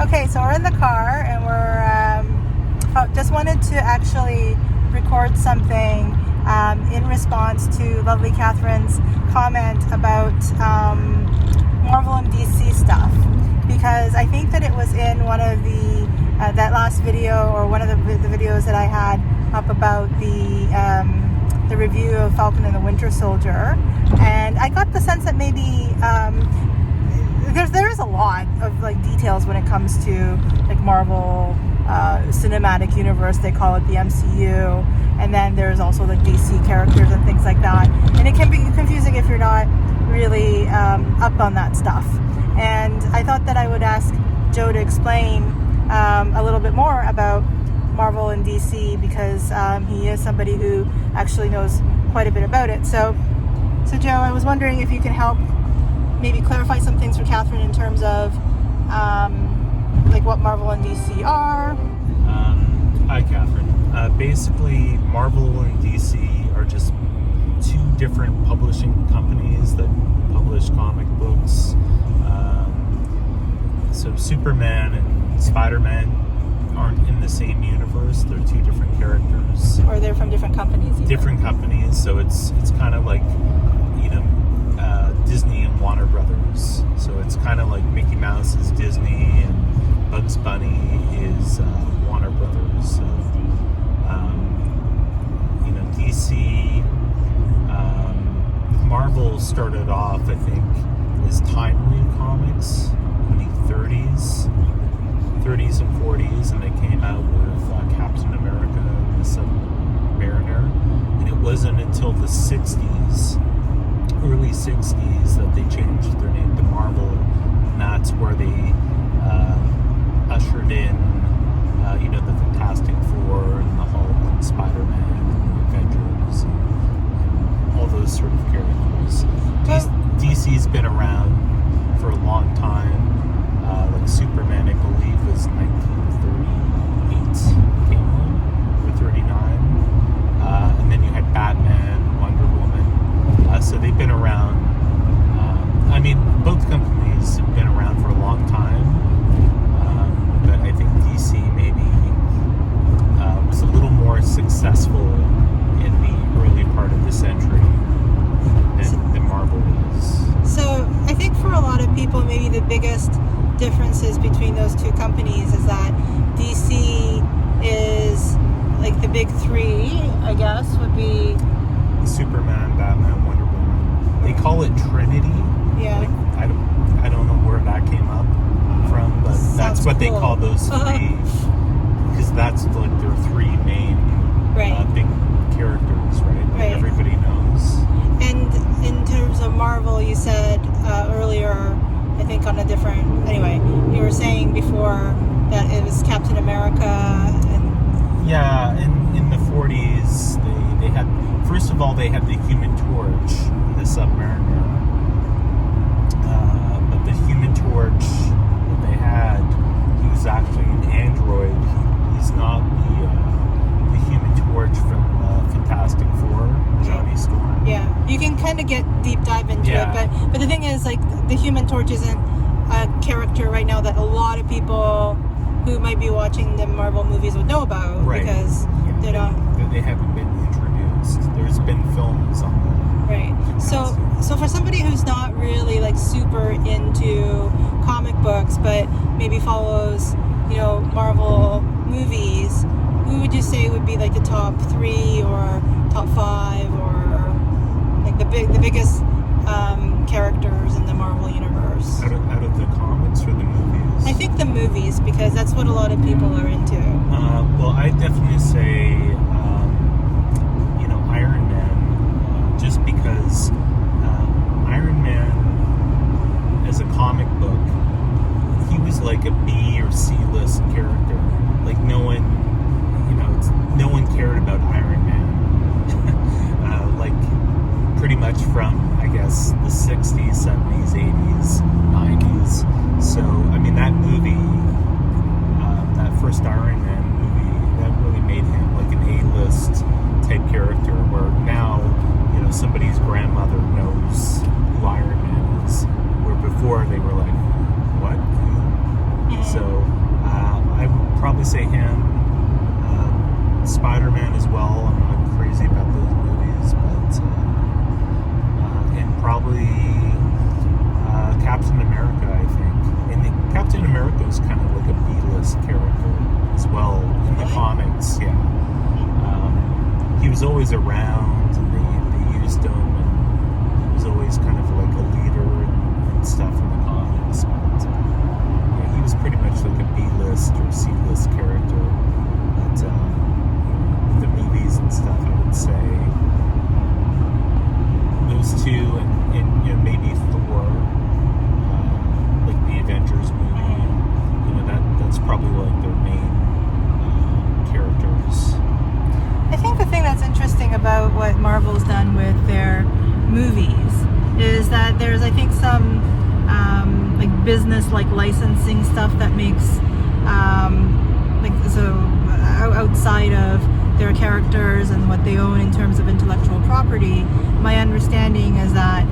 Okay, so we're in the car and we're just wanted to actually record something in response to lovely Catherine's comment about Marvel and DC stuff, because I think that it was in one of the that last video, or one of the videos that I had up about the review of Falcon and the Winter Soldier, and I got the sense that maybe there's a lot of like details when it comes to like Marvel cinematic universe. They call it the MCU, and then there's also the DC characters and things like that, and it can be confusing if you're not really up on that stuff. And I thought that I would ask Joe to explain a little bit more about Marvel and DC, because he is somebody who actually knows quite a bit about it. So Joe, I was wondering if you can help maybe clarify some things for Catherine in terms of like what Marvel and DC are. Hi, Catherine. Basically, Marvel and DC are just two different publishing companies that publish comic books. So Superman and Spider-Man aren't in the same universe. They're two different characters. Or they're from different companies. Either. Different companies. So it's kind of like, Disney and Warner Brothers. So it's kind of like Mickey Mouse is Disney and Bugs Bunny is Warner Brothers. So, DC, Marvel started off, I think, as timely comics in the 30s and 40s, and they came out with Captain America and the Submariner, and it wasn't until the 60s, early 60s, that they changed their name to Marvel, and that's where they ushered in the Fantastic Four and the Hulk and Spider-Man and the Avengers and all those sort of characters. DC's been around for a long time. Like Superman, I believe, was 1938 came out, or 39. And then you had Batman, Wonder Woman. So they've been around. Both companies have been around for a long time. But I think DC maybe was a little more successful in the early part of the century than Marvel is. So I think for a lot of people, maybe the biggest differences between those two companies is that DC is like the big three, I guess, would be Superman, Batman, Wonder Woman. They call it Trinity. Yeah. Like, I don't know where that came up from, but that's what they call those three, because that's like their three main big characters, right? That everybody knows. And in terms of Marvel, you said earlier, I think on a different, anyway, you were saying before that it was Captain America and... Yeah, in the 40s, they had, first of all, they had the Human Torch and the Submariner. But the Human Torch that they had, he was actually an android. He's not the Human Torch from Fantastic Four, Johnny Storm. Yeah, you can kind of get deep dive into it, but the thing is, like, the Human Torch isn't a character right now that a lot of people who might be watching the Marvel movies would know about, because they haven't been introduced. There's been films on them. Right. So for somebody who's not really like super into comic books, but maybe follows, Marvel movies, who would you say would be like the top 3 or top 5 or like the biggest characters in the Marvel universe? Out of the comics or the movies? I think the movies, because that's what a lot of people are into. Well, I'd definitely say, Iron Man, just because Iron Man, as a comic book, he was like a B or C list character. Like no one cared about Iron Man. Pretty much from, I guess, the 60s, 70s, 80s, 90s. So, that movie, that first Iron Man movie, that really made him like an A-list type character, where now, somebody's grandmother knows who Iron Man is, where before they were like, what? So always around, and they used him, and he was always kind of like a leader and stuff in the comics. But yeah, he was pretty much like a B-list or C-list character. But the movies and stuff, I would say those two, and maybe Thor, like the Avengers movie. That's probably like their main characters. I think the thing that's interesting about what Marvel's done with their movies is that there's, I think, some like business, like licensing stuff that makes outside of their characters and what they own in terms of intellectual property. My understanding is that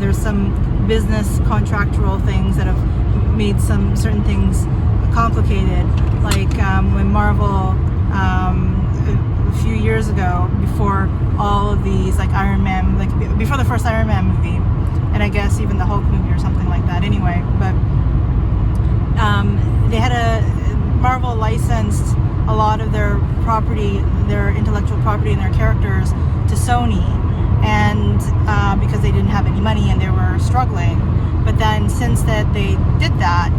there's some business contractual things that have made some certain things complicated, like when Marvel a few years ago, before all of these, like Iron Man, like before the first Iron Man movie, and I guess even the Hulk movie or something like that anyway, but they had Marvel licensed a lot of their property, their intellectual property and their characters to Sony, and because they didn't have any money and they were struggling. But then since that they did that,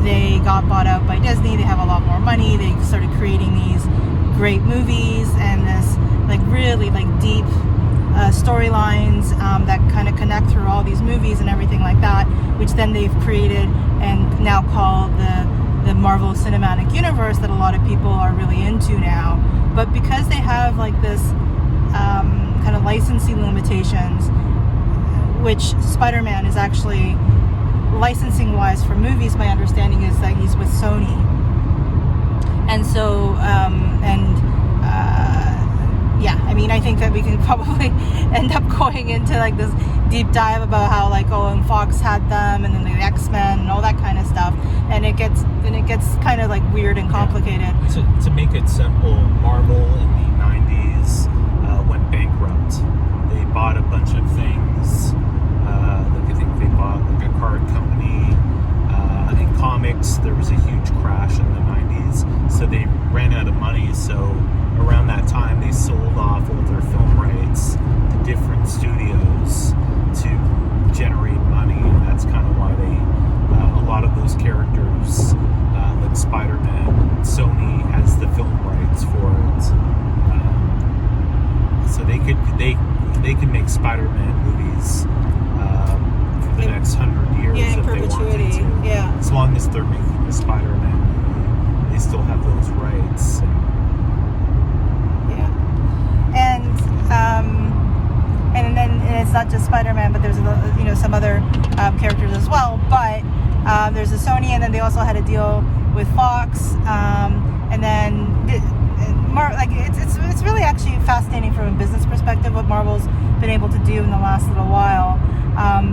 they got bought out by Disney. They have a lot more money. They started creating these great movies and this like really like deep storylines that kind of connect through all these movies and everything like that, which then they've created and now call the Marvel Cinematic Universe that a lot of people are really into now. But because they have like this kind of licensing limitations, which Spider-Man is actually licensing wise for movies, my understanding is that he's with Sony, and so yeah, I mean, I think that we can probably end up going into like this deep dive about how like and Fox had them, and then the X-Men and all that kind of stuff, and it gets kind of like weird and complicated. Yeah. To make it simple, Marvel in the 90s went bankrupt. They bought a bunch of things. Like I think they bought like a card company. In comics, there was a huge crash in the 90s, so they ran out of money. So around that time, they sold off all their film rights to different studios to generate money, and that's kind of why they a lot of those characters, like Spider-Man, Sony has the film rights for it, so they could make Spider-Man movies for the next 100 years if they wanted to. Yeah. As long as they're making the Spider-Man movie, they still have those rights. So. Yeah. And then it's not just Spider-Man, but there's some other characters as well. But there's a Sony, and then they also had a deal with Fox, and then it's really actually fascinating from a business perspective what Marvel's been able to do in the last little while.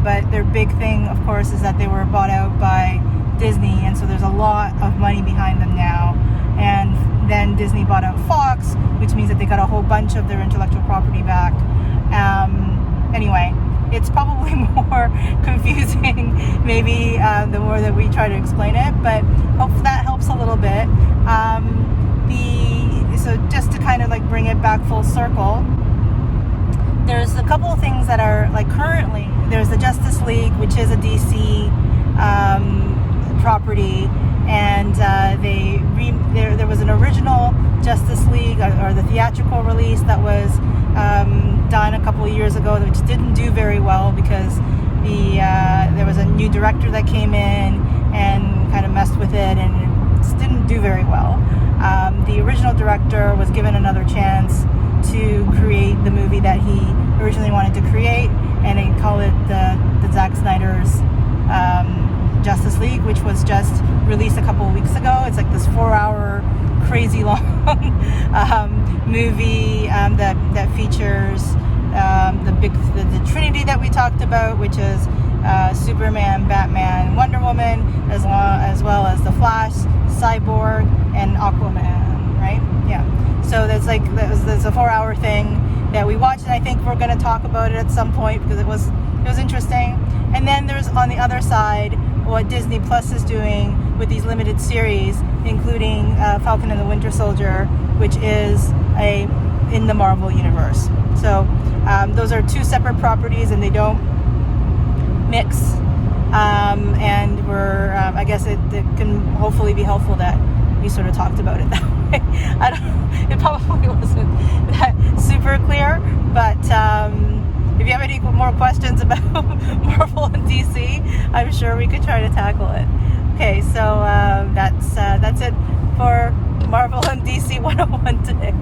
But their big thing, of course, is that they were bought out by Disney, and so there's a lot of money behind them now. And then Disney bought out Fox, which means that they got a whole bunch of their intellectual property back. Anyway, it's probably more confusing maybe the more that we try to explain it, but hopefully that helps a little bit. So just to kind of like bring it back full circle, there's a couple of things that are like currently, there's the Justice League, which is a DC property, and there was an original Justice League or the theatrical release that was done a couple of years ago, which didn't do very well because there was a new director that came in and kind of messed with it, and it just didn't do very well. The original director was given another chance to create the movie that he originally wanted to create, and they call it the Zack Snyder's Justice League, which was just released a couple of weeks ago. It's like this 4-hour crazy long movie that features the Trinity that we talked about, which is Superman, Batman, Wonder Woman, as well as the Flash, Cyborg, and Aquaman, right? Yeah. So there's a 4-hour thing that we watched, and I think we're going to talk about it at some point because it was interesting. And then there's on the other side what Disney Plus is doing with these limited series, including Falcon and the Winter Soldier, which is in the Marvel universe. So those are two separate properties, and they don't mix. And we're, I guess it can hopefully be helpful that we sort of talked about it that way. It probably wasn't that super clear, but if you have any more questions about Marvel and DC, I'm sure we could try to tackle it. Okay, so that's it for Marvel and DC 101 today.